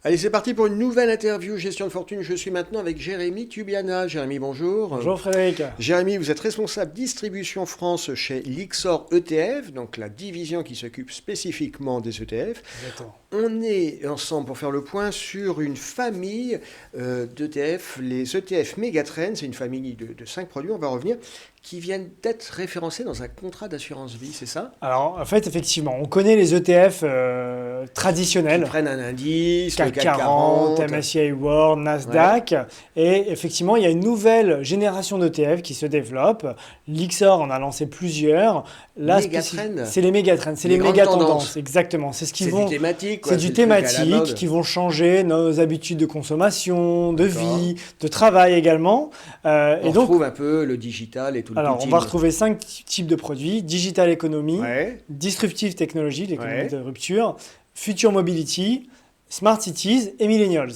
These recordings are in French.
Allez, c'est parti pour une nouvelle interview gestion de fortune. Je suis maintenant avec Jérémy Tubiana. Jérémy, bonjour. Bonjour Frédéric. Jérémy, vous êtes responsable distribution France chez Lyxor ETF, donc la division qui s'occupe spécifiquement des ETF. Exactement. On est ensemble pour faire le point sur une famille d'ETF, les ETF Megatrend. C'est une famille de 5 produits, on va revenir, qui viennent d'être référencés dans un contrat d'assurance vie, c'est ça? Alors en fait, effectivement, on connaît les ETF Qui traditionnels, prennent un indice, le CAC CAC 40, 40. MSCI World, Nasdaq. Et effectivement, il y a une nouvelle génération d'ETF qui se développe. Lyxor en a lancé plusieurs. Megatrend. C'est les mégatrends, c'est Les les grandes méga tendances. tendances. Exactement. C'est ce qui C'est vont. du thématique, quoi. C'est du le truc à la thématique mode. qui vont changer nos habitudes de consommation, de D'accord. vie, de travail également. On Et donc, retrouve un peu le digital et tout le alors, on tout va retrouver 5 types de produits: digital economy, Ouais. disruptive technology, l'économie Ouais. de rupture, future mobility, smart cities et millennials.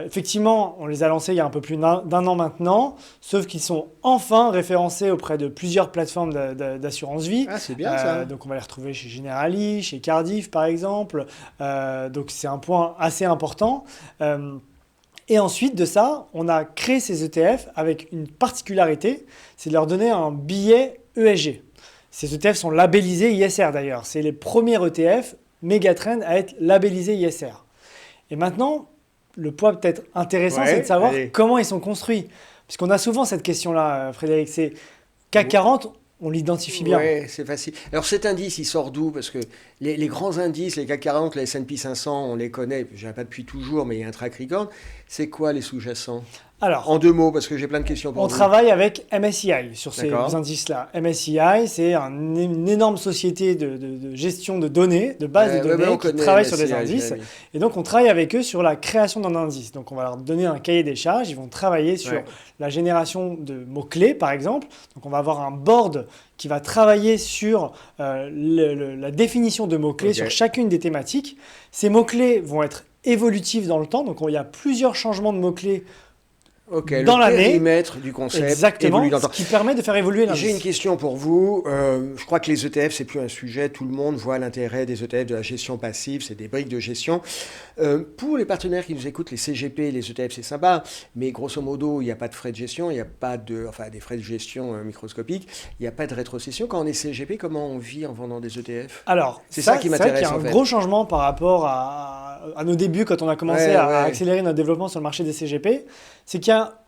Effectivement, on les a lancés il y a un peu plus d'un an maintenant, sauf qu'ils sont enfin référencés auprès de plusieurs plateformes d'assurance vie. Ah, c'est bien ça. Donc on va les retrouver chez Generali, chez Cardiff par exemple. Donc c'est un point assez important. Et ensuite de ça, on a créé ces ETF avec une particularité, c'est de leur donner un billet ESG. Ces ETF sont labellisés ISR d'ailleurs. C'est les premiers ETF Megatrend à être labellisés ISR. Et maintenant, le point peut-être intéressant, Ouais, c'est de savoir allez. comment ils sont construits. Puisqu'on a souvent cette question-là, Frédéric. C'est CAC 40, on l'identifie bien. Ouais, c'est facile. Alors cet indice, il sort d'où? Parce que les grands indices, les CAC 40, les S&P 500, on les connaît, je dirais pas depuis toujours, mais il y a un track record. C'est quoi les sous-jacents? Alors, En deux mots, parce que j'ai plein de questions pour on vous. travaille avec MSCI sur ces D'accord. indices-là. MSCI, c'est une énorme société de gestion de données, de base de Ouais, données on qui connaît travaille sur des MSCI, indices. Jérémy. Et donc, on travaille avec eux sur la création d'un indice. Donc, on va leur donner un cahier des charges. Ils vont travailler sur Ouais. la génération de mots-clés, par exemple. Donc, on va avoir un board qui va travailler sur la définition de mots-clés Ok. sur chacune des thématiques. Ces mots-clés vont être évolutifs dans le temps. Donc, il y a plusieurs changements de mots-clés Ok, dans le l'année. périmètre du concept Exactement, évolue dans le ce temps. qui permet de faire évoluer J'ai une l'indice. question pour vous. Je crois que les ETF, c'est plus un sujet. Tout le monde voit l'intérêt des ETF, de la gestion passive. C'est des briques de gestion. Pour les partenaires qui nous écoutent, les CGP, les ETF, c'est sympa. Mais grosso modo, il n'y a pas de frais de gestion. Il n'y a pas de, enfin, des frais de gestion microscopiques. Il n'y a pas de rétrocession. Quand on est CGP, comment on vit en vendant des ETF? Alors, C'est ça qui c'est vrai m'intéresse, qu'il y a en un fait. gros changement par rapport à nos débuts quand on a commencé Ouais, à ouais. accélérer notre développement sur le marché des CGP. C'est qu'il y a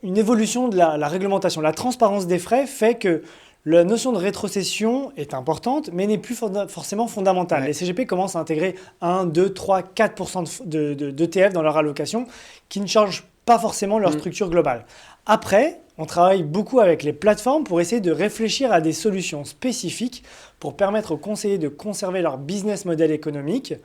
une évolution de la réglementation. La transparence des frais fait que la notion de rétrocession est importante, mais n'est plus forcément fondamentale. Ouais. Les CGP commencent à intégrer 1, 2, 3, 4% d'ETF dans leur allocation, qui ne changent pas forcément leur structure globale. Après, on travaille beaucoup avec les plateformes pour essayer de réfléchir à des solutions spécifiques pour permettre aux conseillers de conserver leur business model économique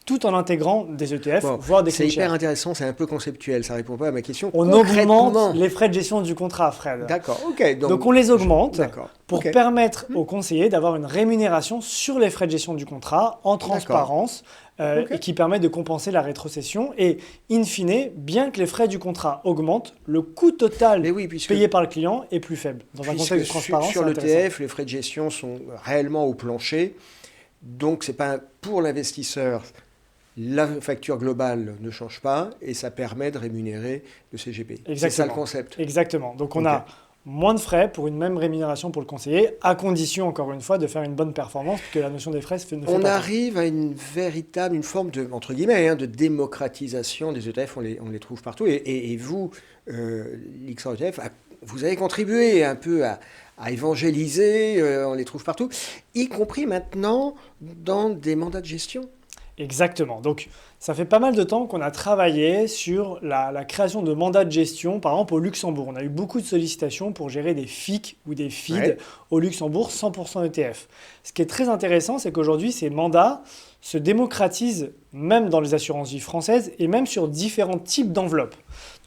tout en intégrant des ETF, Bon, voire des c'est clean hyper shares. intéressant. C'est un peu conceptuel. Ça répond pas à ma question. On Concrètement. augmente les frais de gestion du contrat, Fred. D'accord. Ok. Donc on les augmente D'accord. pour Ok. permettre aux conseillers d'avoir une rémunération sur les frais de gestion du contrat en transparence Ok. et qui permet de compenser la rétrocession. Et in fine, bien que les frais du contrat augmentent, le coût total Mais oui, puisque payé par le client est plus faible. Dans un puisque contexte de transparence, sur c'est intéressant. l'ETF, les frais de gestion sont réellement au plancher. Donc, c'est pas pour l'investisseur. La facture globale ne change pas et ça permet de rémunérer le CGP. C'est ça le Exactement. concept. Exactement. Donc on Ok. a moins de frais pour une même rémunération pour le conseiller, à condition, encore une fois, de faire une bonne performance, puisque la notion des frais ne fait On pas arrive à une forme de, entre guillemets, de démocratisation des ETF. On les trouve partout. Et vous, l'Ixor ETF, vous avez contribué un peu à évangéliser. On les trouve partout, y compris maintenant dans des mandats de gestion. Exactement. Donc, ça fait pas mal de temps qu'on a travaillé sur la création de mandats de gestion, par exemple au Luxembourg. On a eu beaucoup de sollicitations pour gérer des FIC ou des FID Ouais. au Luxembourg 100% ETF. Ce qui est très intéressant, c'est qu'aujourd'hui, ces mandats se démocratisent même dans les assurances vie françaises et même sur différents types d'enveloppes.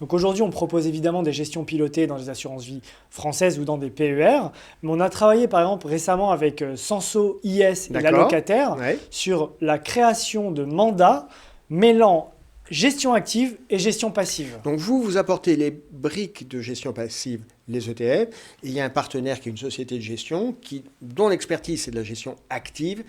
Donc aujourd'hui, on propose évidemment des gestions pilotées dans les assurances vie françaises ou dans des PER, mais on a travaillé par exemple récemment avec Sanso IS et D'accord. l'allocataire Ouais. sur la création de mandats mêlant gestion active et gestion passive. Donc vous apportez les briques de gestion passive, les ETF, et il y a un partenaire qui est une société de gestion dont l'expertise c'est de la gestion active,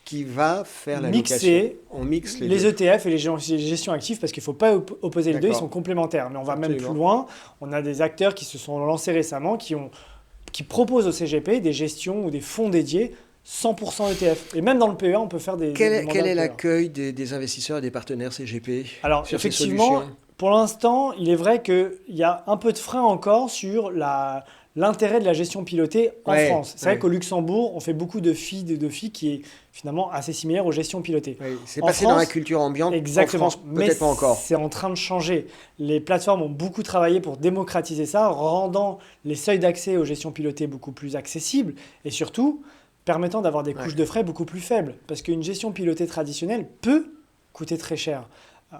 qui va faire la mixer location. On mixe les les deux. ETF et les gestions actives parce qu'il ne faut pas opposer les deux, ils D'accord. sont complémentaires. Mais on va même Absolument. plus loin. On a des acteurs qui se sont lancés récemment qui proposent au CGP des gestions ou des fonds dédiés 100% ETF. Et même dans le PEA, on peut faire des mandats Quel est PEA. l'accueil des investisseurs et des partenaires CGP Alors, sur ces effectivement, solutions? pour l'instant, il est vrai qu'il y a un peu de frein encore sur l'intérêt de la gestion pilotée en Ouais, France. C'est ouais. vrai qu'au Luxembourg, on fait beaucoup de FII qui est finalement assez similaire aux gestions pilotées. Oui, c'est En passé dans la France, culture ambiante. Exactement. En France, Mais peut-être pas encore. c'est en train de changer. Les plateformes ont beaucoup travaillé pour démocratiser ça, rendant les seuils d'accès aux gestions pilotées beaucoup plus accessibles et surtout permettant d'avoir des couches de frais beaucoup plus faibles. Parce qu'une gestion pilotée traditionnelle peut coûter très cher.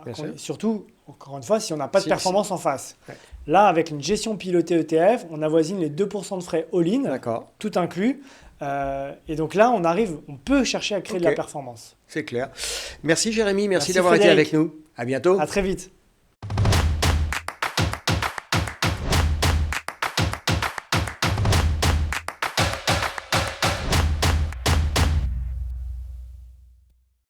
Bien sûr. Surtout, encore une fois, si on n'a pas de Si- performance en face. Ouais. Là, avec une gestion pilotée ETF, on avoisine les 2% de frais all-in, D'accord, tout inclus. Et donc là, on peut chercher à créer de la Ok. performance. c'est clair. Merci Jérémy, merci Merci d'avoir été Frédéric. avec nous. À bientôt. À très vite.